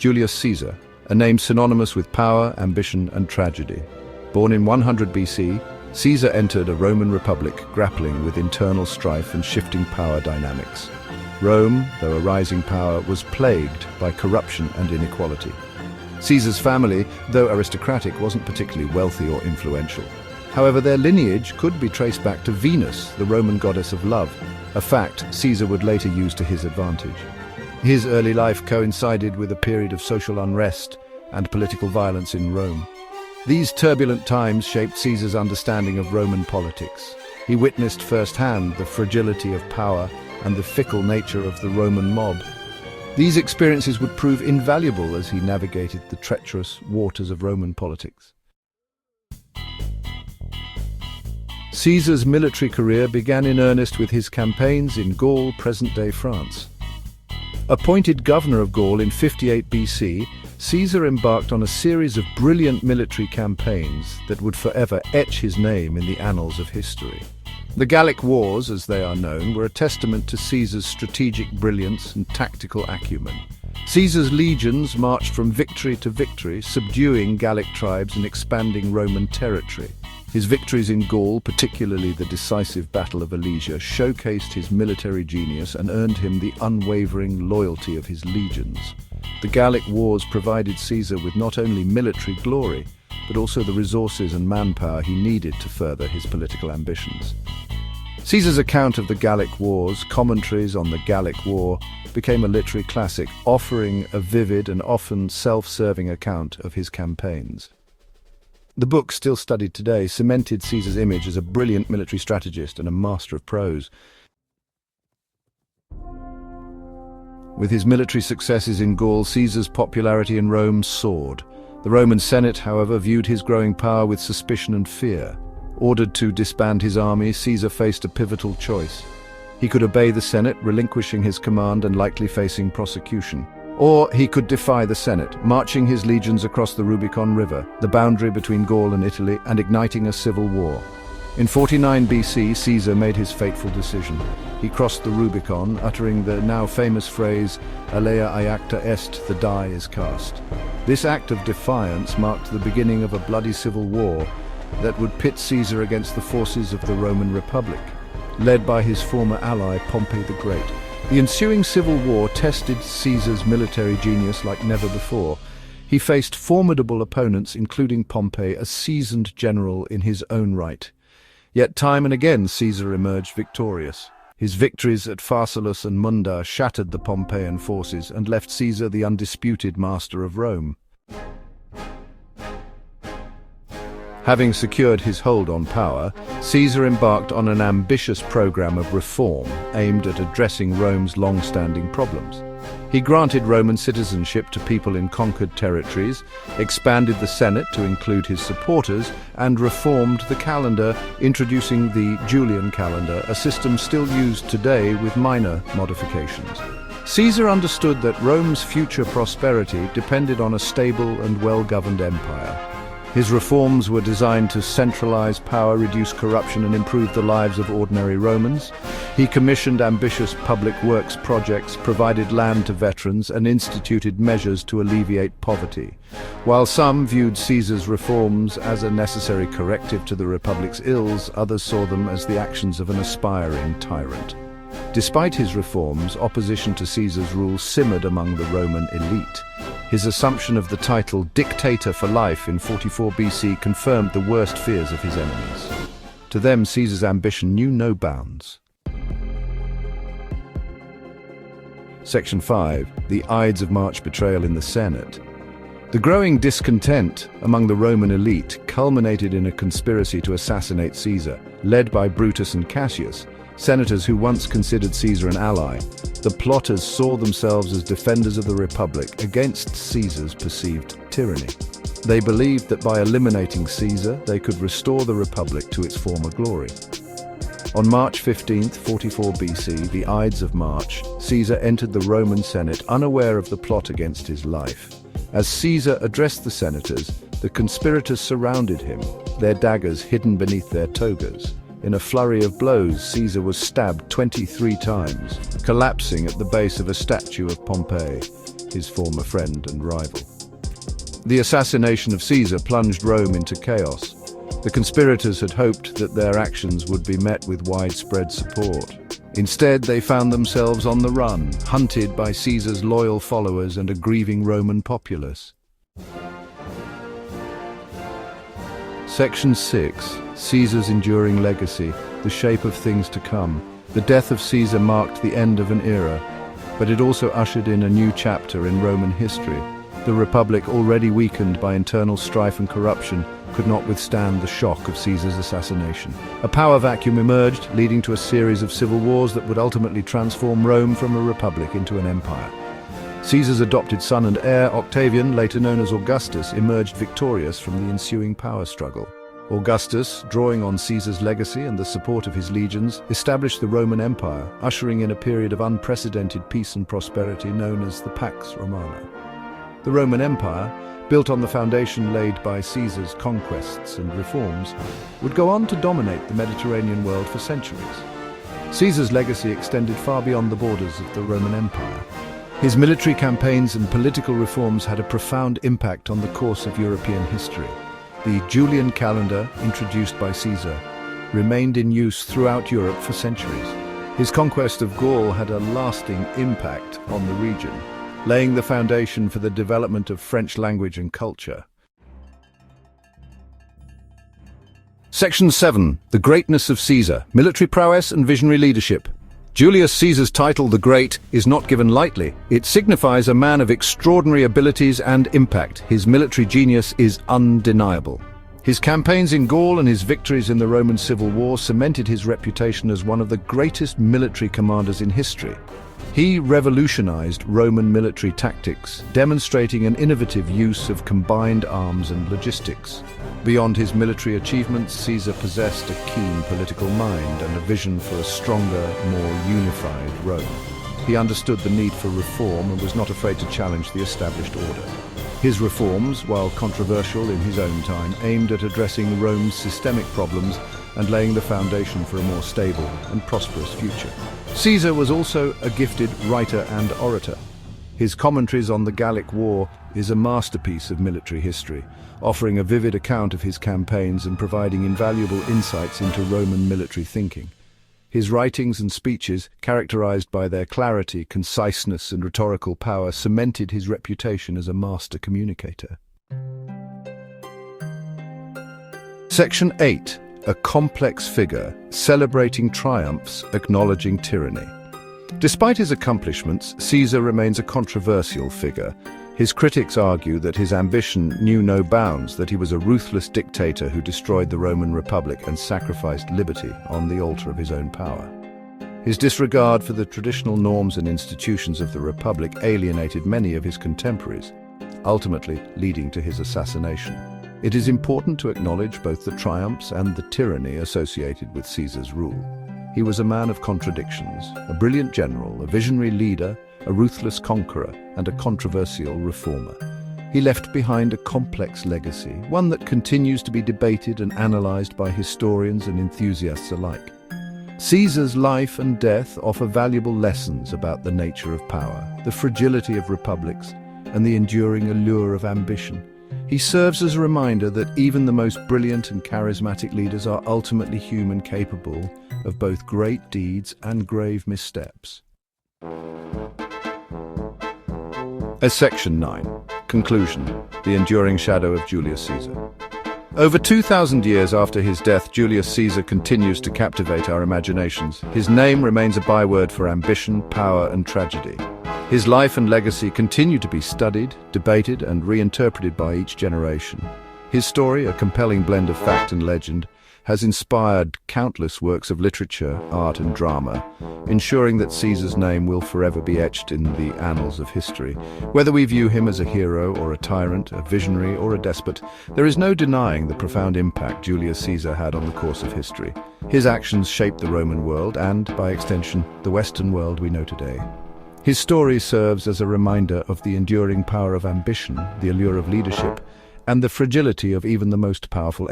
Julius Caesar, a name synonymous with power, ambition, and tragedy. Born in 100 BC, Caesar entered a Roman Republic grappling with internal strife and shifting power dynamics. Rome, though a rising power, was plagued by corruption and inequality. Caesar's family, though aristocratic, wasn't particularly wealthy or influential. However, their lineage could be traced back to Venus, the Roman goddess of love, a fact Caesar would later use to his advantage. His early life coincided with a period of social unrest and political violence in Rome. These turbulent times shaped Caesar's understanding of Roman politics. He witnessed firsthand the fragility of power and the fickle nature of the Roman mob. These experiences would prove invaluable as he navigated the treacherous waters of Roman politics. Caesar's military career began in earnest with his campaigns in Gaul, present-day France. Appointed governor of Gaul in 58 BC, Caesar embarked on a series of brilliant military campaigns that would forever etch his name in the annals of history. The Gallic Wars, as they are known, were a testament to Caesar's strategic brilliance and tactical acumen. Caesar's legions marched from victory to victory, subduing Gallic tribes and expanding Roman territory. His victories in Gaul, particularly the decisive Battle of Alesia, showcased his military genius and earned him the unwavering loyalty of his legions. The Gallic Wars provided Caesar with not only military glory, but also the resources and manpower he needed to further his political ambitions. Caesar's account of the Gallic Wars, Commentaries on the Gallic War, became a literary classic, offering a vivid and often self-serving account of his campaigns. The book, still studied today, cemented Caesar's image as a brilliant military strategist and a master of prose. With his military successes in Gaul, Caesar's popularity in Rome soared. The Roman Senate, however, viewed his growing power with suspicion and fear. Ordered to disband his army, Caesar faced a pivotal choice. He could obey the Senate, relinquishing his command and likely facing prosecution. Or he could defy the Senate, marching his legions across the Rubicon River, the boundary between Gaul and Italy, and igniting a civil war. In 49 BC, Caesar made his fateful decision. He crossed the Rubicon, uttering the now famous phrase, "Alea iacta est," the die is cast. This act of defiance marked the beginning of a bloody civil war that would pit Caesar against the forces of the Roman Republic, led by his former ally Pompey the Great. The ensuing civil war tested Caesar's military genius like never before. He faced formidable opponents, including Pompey, a seasoned general in his own right. Yet time and again Caesar emerged victorious. His victories at Pharsalus and Munda shattered the Pompeian forces and left Caesar the undisputed master of Rome. Having secured his hold on power, Caesar embarked on an ambitious program of reform aimed at addressing Rome's long-standing problems. He granted Roman citizenship to people in conquered territories, expanded the Senate to include his supporters, and reformed the calendar, introducing the Julian calendar, a system still used today with minor modifications. Caesar understood that Rome's future prosperity depended on a stable and well-governed empire. His reforms were designed to centralize power, reduce corruption, and improve the lives of ordinary Romans. He commissioned ambitious public works projects, provided land to veterans, and instituted measures to alleviate poverty. While some viewed Caesar's reforms as a necessary corrective to the Republic's ills, others saw them as the actions of an aspiring tyrant. Despite his reforms, opposition to Caesar's rule simmered among the Roman elite. His assumption of the title dictator for life in 44 BC confirmed the worst fears of his enemies. To them, Caesar's ambition knew no bounds. Section 5. The Ides of March betrayal in the Senate. The growing discontent among the Roman elite culminated in a conspiracy to assassinate Caesar, led by Brutus and Cassius, senators who once considered Caesar an ally. The plotters saw themselves as defenders of the Republic against Caesar's perceived tyranny. They believed that by eliminating Caesar, they could restore the Republic to its former glory. On March 15, 44 BC, the Ides of March, Caesar entered the Roman Senate unaware of the plot against his life. As Caesar addressed the senators, the conspirators surrounded him, their daggers hidden beneath their togas. In a flurry of blows, Caesar was stabbed 23 times, collapsing at the base of a statue of Pompey, his former friend and rival. The assassination of Caesar plunged Rome into chaos. The conspirators had hoped that their actions would be met with widespread support. Instead, they found themselves on the run, hunted by Caesar's loyal followers and a grieving Roman populace. Section 6. Caesar's enduring legacy, the shape of things to come. The death of Caesar marked the end of an era, but it also ushered in a new chapter in Roman history. The Republic, already weakened by internal strife and corruption, could not withstand the shock of Caesar's assassination. A power vacuum emerged, leading to a series of civil wars that would ultimately transform Rome from a republic into an empire. Caesar's adopted son and heir, Octavian, later known as Augustus, emerged victorious from the ensuing power struggle. Augustus, drawing on Caesar's legacy and the support of his legions, established the Roman Empire, ushering in a period of unprecedented peace and prosperity known as the Pax Romana. The Roman Empire, built on the foundation laid by Caesar's conquests and reforms, would go on to dominate the Mediterranean world for centuries. Caesar's legacy extended far beyond the borders of the Roman Empire. His military campaigns and political reforms had a profound impact on the course of European history. The Julian calendar, introduced by Caesar, remained in use throughout Europe for centuries. His conquest of Gaul had a lasting impact on the region, laying the foundation for the development of French language and culture. Section 7. The greatness of Caesar, military prowess and visionary leadership. Julius Caesar's title, the Great, is not given lightly. It signifies a man of extraordinary abilities and impact. His military genius is undeniable. His campaigns in Gaul and his victories in the Roman Civil War cemented his reputation as one of the greatest military commanders in history. He revolutionized Roman military tactics, demonstrating an innovative use of combined arms and logistics. Beyond his military achievements, Caesar possessed a keen political mind and a vision for a stronger, more unified Rome. He understood the need for reform and was not afraid to challenge the established order. His reforms, while controversial in his own time, aimed at addressing Rome's systemic problems and laying the foundation for a more stable and prosperous future. Caesar was also a gifted writer and orator. His commentaries on the Gallic War is a masterpiece of military history, offering a vivid account of his campaigns and providing invaluable insights into Roman military thinking. His writings and speeches, characterized by their clarity, conciseness, and rhetorical power, cemented his reputation as a master communicator. Section 8. A complex figure, celebrating triumphs, acknowledging tyranny. Despite his accomplishments, Caesar remains a controversial figure. His critics argue that his ambition knew no bounds, that he was a ruthless dictator who destroyed the Roman Republic and sacrificed liberty on the altar of his own power. His disregard for the traditional norms and institutions of the Republic alienated many of his contemporaries, ultimately leading to his assassination. It is important to acknowledge both the triumphs and the tyranny associated with Caesar's rule. He was a man of contradictions, a brilliant general, a visionary leader, a ruthless conqueror, and a controversial reformer. He left behind a complex legacy, one that continues to be debated and analyzed by historians and enthusiasts alike. Caesar's life and death offer valuable lessons about the nature of power, the fragility of republics, and the enduring allure of ambition. He serves as a reminder that even the most brilliant and charismatic leaders are ultimately human, capable of both great deeds and grave missteps. As Section 9. Conclusion. The enduring shadow of Julius Caesar. Over 2,000 years after his death, Julius Caesar continues to captivate our imaginations. His name remains a byword for ambition, power, and tragedy. His life and legacy continue to be studied, debated, and reinterpreted by each generation. His story, a compelling blend of fact and legend, has inspired countless works of literature, art, and drama, ensuring that Caesar's name will forever be etched in the annals of history. Whether we view him as a hero or a tyrant, a visionary or a despot, there is no denying the profound impact Julius Caesar had on the course of history. His actions shaped the Roman world and, by extension, the Western world we know today. His story serves as a reminder of the enduring power of ambition, the allure of leadership, and the fragility of even the most powerful